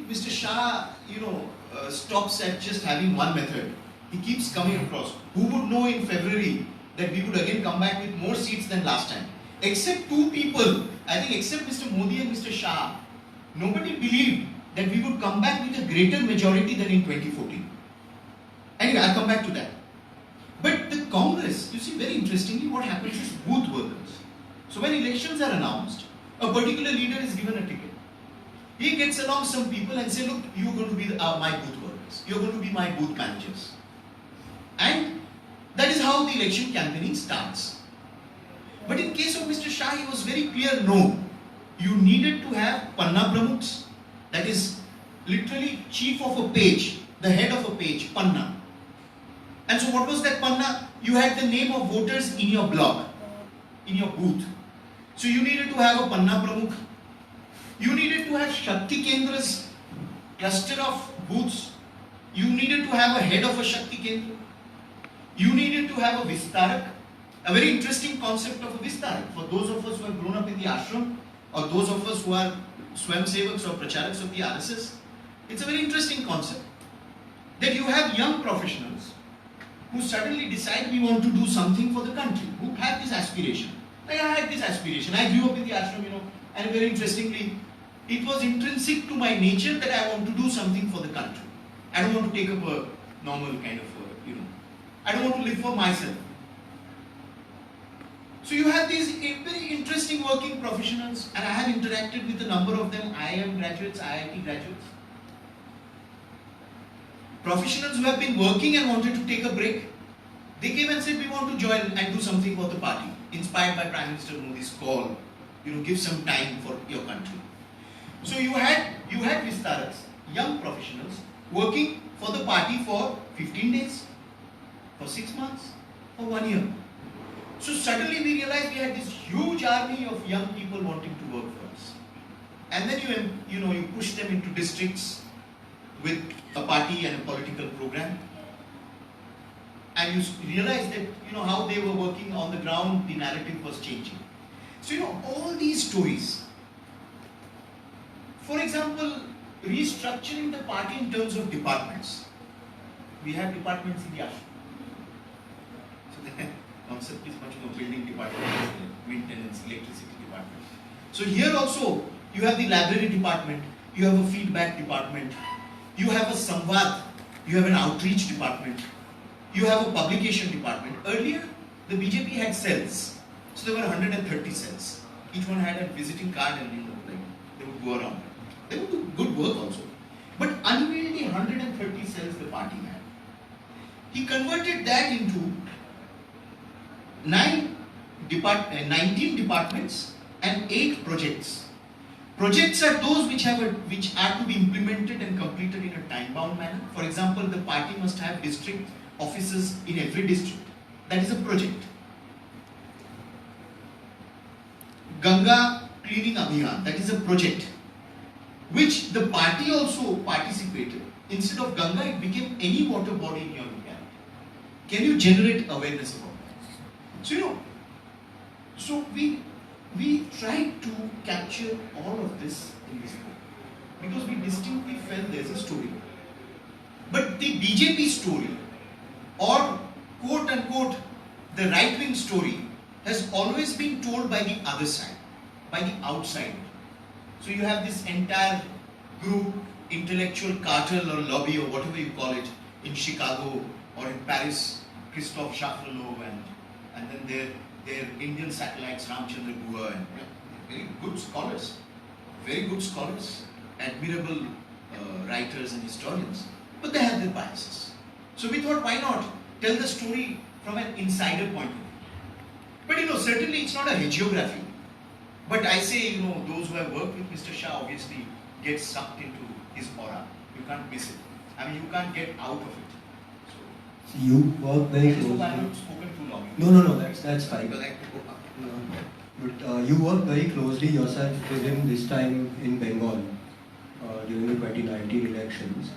Mr. Shah, stops at just having one method. He keeps coming across. Who would know in February that we would again come back with more seats than last time? Except two people, I think except Mr. Modi and Mr. Shah, nobody believed that we would come back with a greater majority than in 2014. Anyway, I'll come back to that. But the Congress, you see, very interestingly, what happens is booth workers. So when elections are announced, a particular leader is given a ticket. He gets along some people and say, look, you're going to be my booth workers. You're going to be my booth managers. And that is how the election campaigning starts. But in case of Mr. Shah, he was very clear, no. You needed to have Panna Pramukhs, that is literally chief of a page, the head of a page, Panna. And so what was that Panna? You had the name of voters in your block, in your booth. So you needed to have a Panna Pramukh. You needed to have Shakti Kendras, cluster of booths. You needed to have a head of a Shakti Kendra. You needed to have a Vistarak, a very interesting concept of a Vistarak. For those of us who have grown up in the ashram, or those of us who are Swayamsevaks or Pracharaks of the RSS, it's a very interesting concept. That you have young professionals who suddenly decide we want to do something for the country, who have this aspiration. Like I had this aspiration. I grew up in the ashram, and very interestingly, it was intrinsic to my nature that I want to do something for the country. I don't want to take up a normal kind of, I don't want to live for myself. So you have these very interesting working professionals, and I have interacted with a number of them, IIM graduates, IIT graduates. Professionals who have been working and wanted to take a break. They came and said, we want to join and do something for the party, inspired by Prime Minister Modi's call, give some time for your country. So you had Vistaraks, young professionals, working for the party for 15 days, for 6 months, for 1 year. So suddenly we realized we had this huge army of young people wanting to work for us. And then you push them into districts with a party and a political program. And you realize that, how they were working on the ground, the narrative was changing. So, all these stories. For example, restructuring the party in terms of departments. We have departments in the ashram. So the concept is much building department, maintenance, electricity department. So here also, you have the library department, you have a feedback department, you have a samvad, you have an outreach department, you have a publication department. Earlier, the BJP had cells. So there were 130 cells. Each one had a visiting card and they would go around. They would do good work also. But unwieldy 130 cells the party had. He converted that into 19 departments and 8 projects. Projects are those which are to be implemented and completed in a time-bound manner. For example, the party must have district offices in every district. That is a project. Ganga Cleaning Abhiyan, that is a project which the party also participated. Instead of Ganga, it became any water body in your locality. Can you generate awareness about that? So we tried to capture all of this in this book because we distinctly felt there's a story. But the BJP story, or quote unquote the right-wing story, has always been told by the other side, by the outside. So you have this entire group, intellectual cartel or lobby or whatever you call it, in Chicago or in Paris, Christophe Chaffrelot and then their Indian satellites, Ramchandra Guha, and very good scholars, admirable writers and historians, but they have their biases. So we thought, why not tell the story from an insider point of view? But certainly it's not a hagiography. But I say, those who have worked with Mr. Shah obviously get sucked into his aura. You can't miss it. You can't get out of it. So you work very closely. I haven't spoken too long. No, that's fine. But you work very closely yourself with him this time in Bengal during the 2019 elections.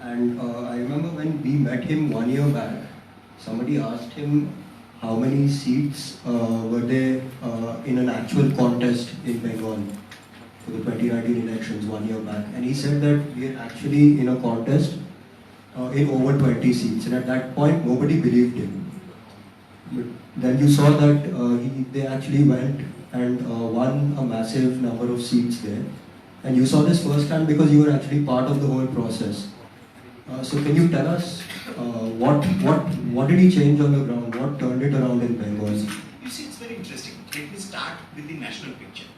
And I remember when we met him 1 year back, somebody asked him how many seats were there in an actual contest in Bengal. for the 2019 elections 1 year back, and he said that we are actually in a contest in over 20 seats, and at that point nobody believed him. But then you saw that they actually went and won a massive number of seats there, and you saw this firsthand because you were actually part of the whole process. So can you tell us what did he change on the ground? What turned it around in Bengal? You see, it's very interesting. Let me start with the national picture.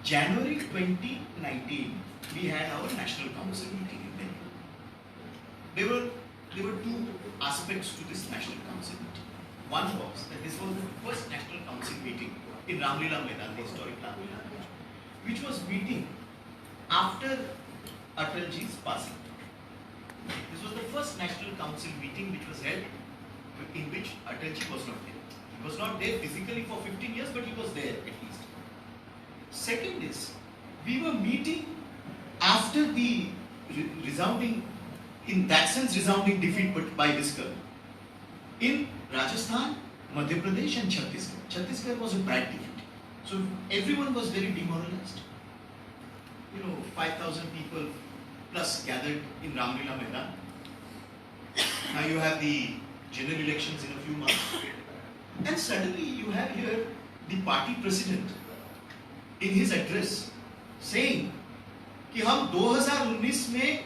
January 2019, we had our national council meeting in Bengal. There were two aspects to this national council meeting. One was that this was the first national council meeting in Ramlila Maidan, the historic Ramlila Maidan, which was meeting after Atalji's passing. This was the first national council meeting which was held in which Atalji was not there. He was not there physically for 15 years, but he was there at least. Second is, we were meeting after the resounding, in that sense, resounding defeat but by Viskar in Rajasthan, Madhya Pradesh and Chhattisgarh. Chhattisgarh was a bad defeat. So everyone was very demoralized. 5,000 people plus gathered in Ramlila Maidan. Now you have the general elections in a few months. And suddenly you have here the party president in his address saying कि हम 2019 में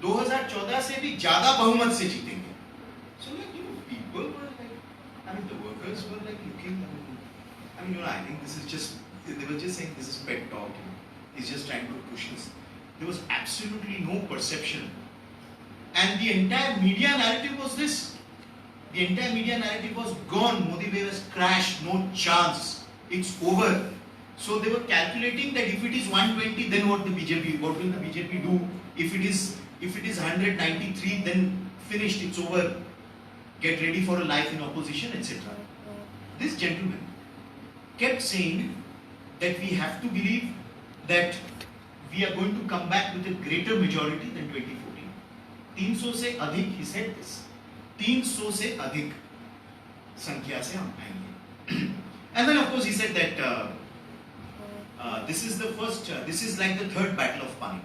2014 से भी ज्यादा बहुमत से जीतेंगे. So people were like, the workers were like looking, I think this is just, they were just saying this is pet talk. He's just trying to push this. There was absolutely no perception. And the entire media narrative was this. The entire media narrative was gone. Modi wave has crashed, no chance. It's over. So they were calculating that if it is 120, then what will the BJP do? If it is 193, then finished, it's over. Get ready for a life in opposition, etc. This gentleman kept saying that we have to believe that we are going to come back with a greater majority than 2014. 300 से अधिक, he said this. 300 से अधिक संख्या से हम आएंगे. And then of course he said that this is like the third battle of Panipat.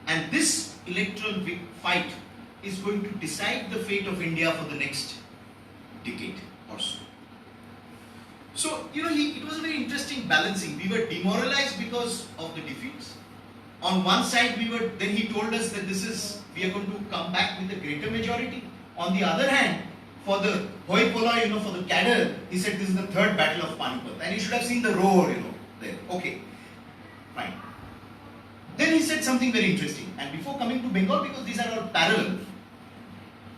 And this electoral fight is going to decide the fate of India for the next decade or so. So, it was a very interesting balancing. We were demoralized because of the defeats. On one side, then he told us that we are going to come back with a greater majority. On the other hand, for the hoi polloi, for the cadre, he said this is the third battle of Panipat. And you should have seen the roar, there. Okay, fine. Then he said something very interesting. And before coming to Bengal, because these are all parallel,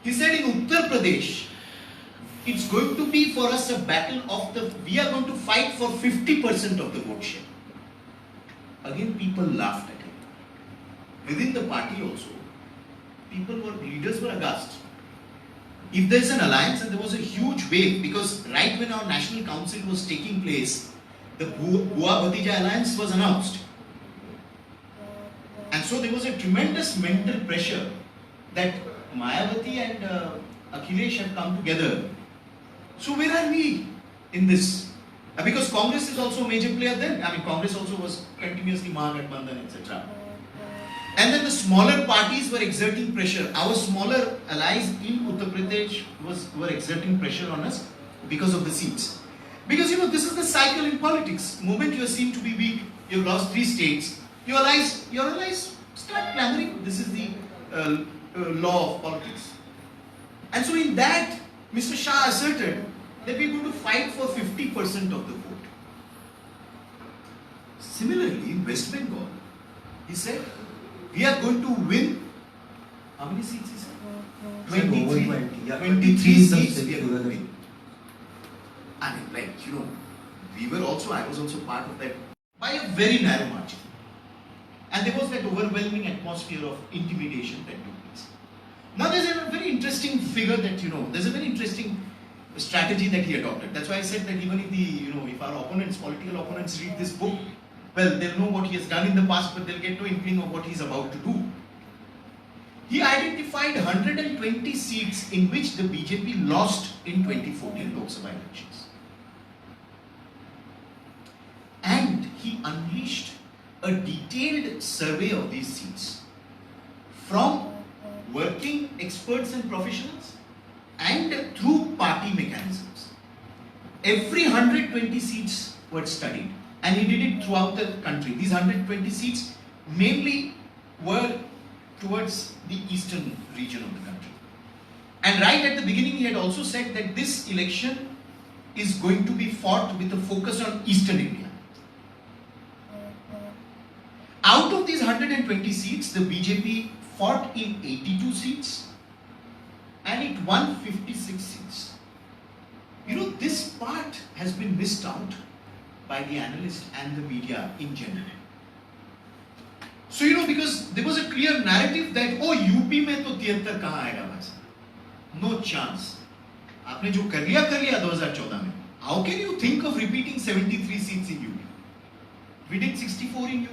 he said in Uttar Pradesh, it's going to be for us a battle we are going to fight for 50% of the vote share. Again, people laughed at him. Within the party also, leaders were aghast. If there's an alliance, and there was a huge wave, because right when our national council was taking place, the Bua-Bhatija alliance was announced. And so there was a tremendous mental pressure that Mayawati and Akhilesh have come together. So where are we in this? Because Congress is also a major player then. Congress also was continuously Mahagathbandhan, etc. And then the smaller parties were exerting pressure. Our smaller allies in Uttar Pradesh were exerting pressure on us because of the seats. Because this is the cycle in politics. The moment you are seen to be weak, you've lost 3 states, your allies start clamoring. This is the law of politics. And so in that, Mr. Shah asserted that we are going to fight for 50% of the vote. Similarly, in West Bengal, he said, we are going to win, how many seats he said? 23. 23 seats we are going to win. I was also part of that by a very narrow margin. And there was that overwhelming atmosphere of intimidation that took place. Now there's a very interesting figure that, there's a very interesting strategy that he adopted. That's why I said that even if if our political opponents read this book, well, they'll know what he has done in the past, but they'll get no inkling of what he's about to do. He identified 120 seats in which the BJP lost in 2014 Lok Sabha elections. And he unleashed a detailed survey of these seats from working experts and professionals and through party mechanisms. Every 120 seats were studied, and he did it throughout the country. These 120 seats mainly were towards the eastern region of the country. And right at the beginning, he had also said that this election is going to be fought with a focus on eastern India. Out of these 120 seats, the BJP fought in 82 seats and it won 56 seats. You know, this part has been missed out by the analysts and the media in general. So, you know, because there was a clear narrative that, oh, UP में तो 73 कहाँ आएगा बस? No chance. आपने जो कर लिया 2014 में. How can you think of repeating 73 seats in UP? We did 64 in UP.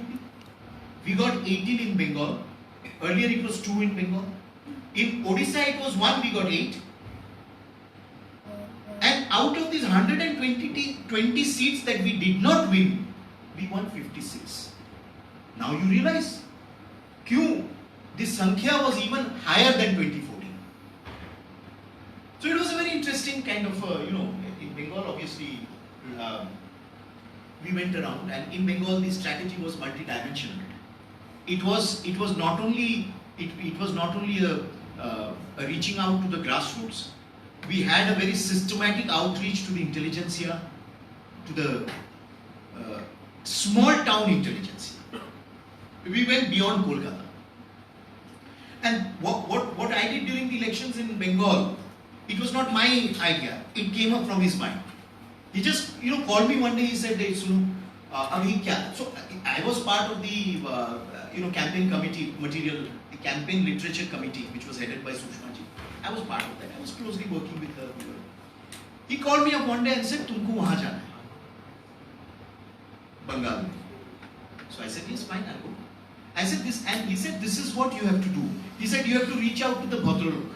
We got 18 in Bengal. Earlier it was 2 in Bengal. In Odisha it was 1, we got 8. And out of these 120 seats that we did not win, we won 56. Now you realize, kyun this Sankhya was even higher than 2014. So it was a very interesting kind of, you know, in Bengal obviously we went around, and in Bengal the strategy was multidimensional. It was not only a reaching out to the grassroots. We had a very systematic outreach to the intelligentsia, to the small town intelligentsia. We went beyond Kolkata. And what I did during the elections in Bengal, it was not my idea. It came up from his mind. He just, you know, called me one day. He said, "Hey, Sunu, abhi kya?" So I was part of the you know, campaign committee material, the campaign literature committee, which was headed by Sushma ji. I was part of that. I was closely working with her. He called me up one day and said, "Tumko wahan jana hai, Bengal." So I said, "Yes, fine, I'll go." I said this, and he said, "This is what you have to do." He said, "You have to reach out to the Bhadralok."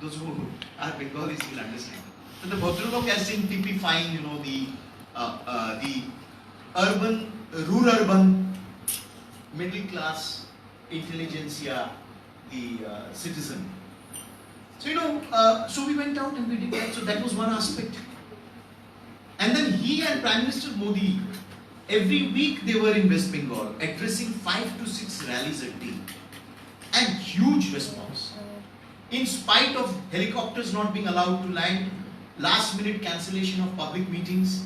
Those who are Bengalis will understand. So the Bhadralok, as in typifying, you know, the urban, rural-urban, middle class, intelligentsia, the citizen. So, you know, so we went out and we did that. So that was one aspect. And then he and Prime Minister Modi, every week they were in West Bengal, addressing 5 to 6 rallies a day. And huge response. In spite of helicopters not being allowed to land, last minute cancellation of public meetings.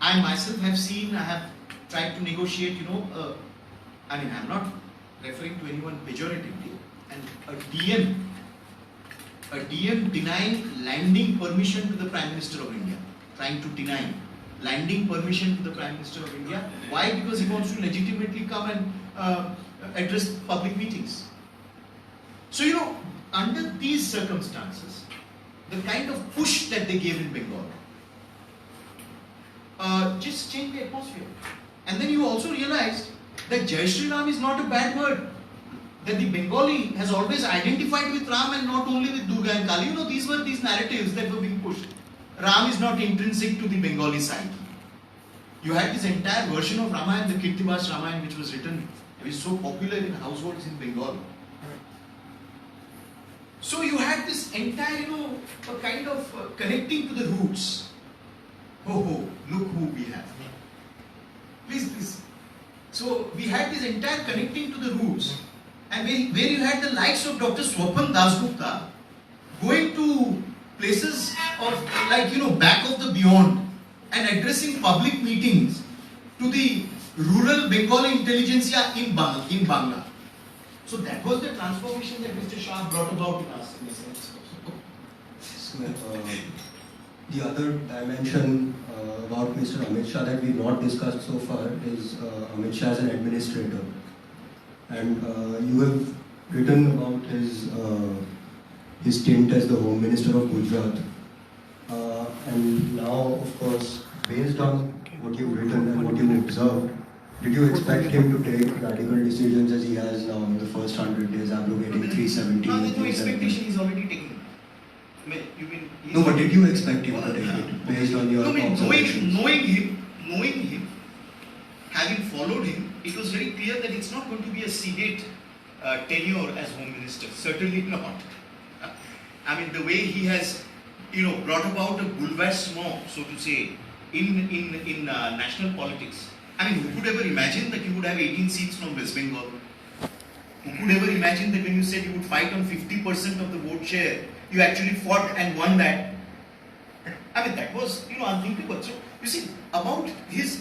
I myself have seen, I have tried to negotiate, you know, I mean, I'm not referring to anyone pejoratively, and a DM denying landing permission to the Prime Minister of India, trying to deny landing permission to the Prime Minister of India. Why? Because he wants to legitimately come and address public meetings. So, you know, under these circumstances, the kind of push that they gave in Bengal just changed the atmosphere. And then you also realized that Jai Shri Ram is not a bad word. That the Bengali has always identified with Ram and not only with Durga and Kali. You know, these were these narratives that were being pushed. Ram is not intrinsic to the Bengali psyche. You had this entire version of Ramayana, the Kirtibas Ramayana, which was written, it was so popular in households in Bengal. So you had this entire, you know, a kind of connecting to the roots. Ho ho, look who we have. Please, please. So we had this entire connecting to the roots, and where you had the likes of Dr. Swapan Dasgupta going to places of, like, you know, back of the beyond and addressing public meetings to the rural Bengali intelligentsia in Bangla. So that was the transformation that Mr. Shah brought about in us, in a sense. The other dimension about Mr. Amit Shah that we've not discussed so far is Amit Shah as an administrator. And you have written about his stint as the Home Minister of Gujarat. And now, of course, based on what you've written and what you've observed, did you expect him to take radical decisions as he has now in the first 100 days, abrogating 370? No, there's no expectation, he's already taken it. I mean, no, but did you expect him to take it based on your observations? Knowing him, having followed him, it was very clear that it's not going to be a sedate tenure as Home Minister. Certainly not. I mean, the way he has, brought about a bouleversement, so to say, in national politics. I mean, who could ever imagine that you would have 18 seats from West Bengal? Who could ever imagine that when you said you would fight on 50% of the vote share, you actually fought and won that? I mean, that was, unthinkable. So, you see, about his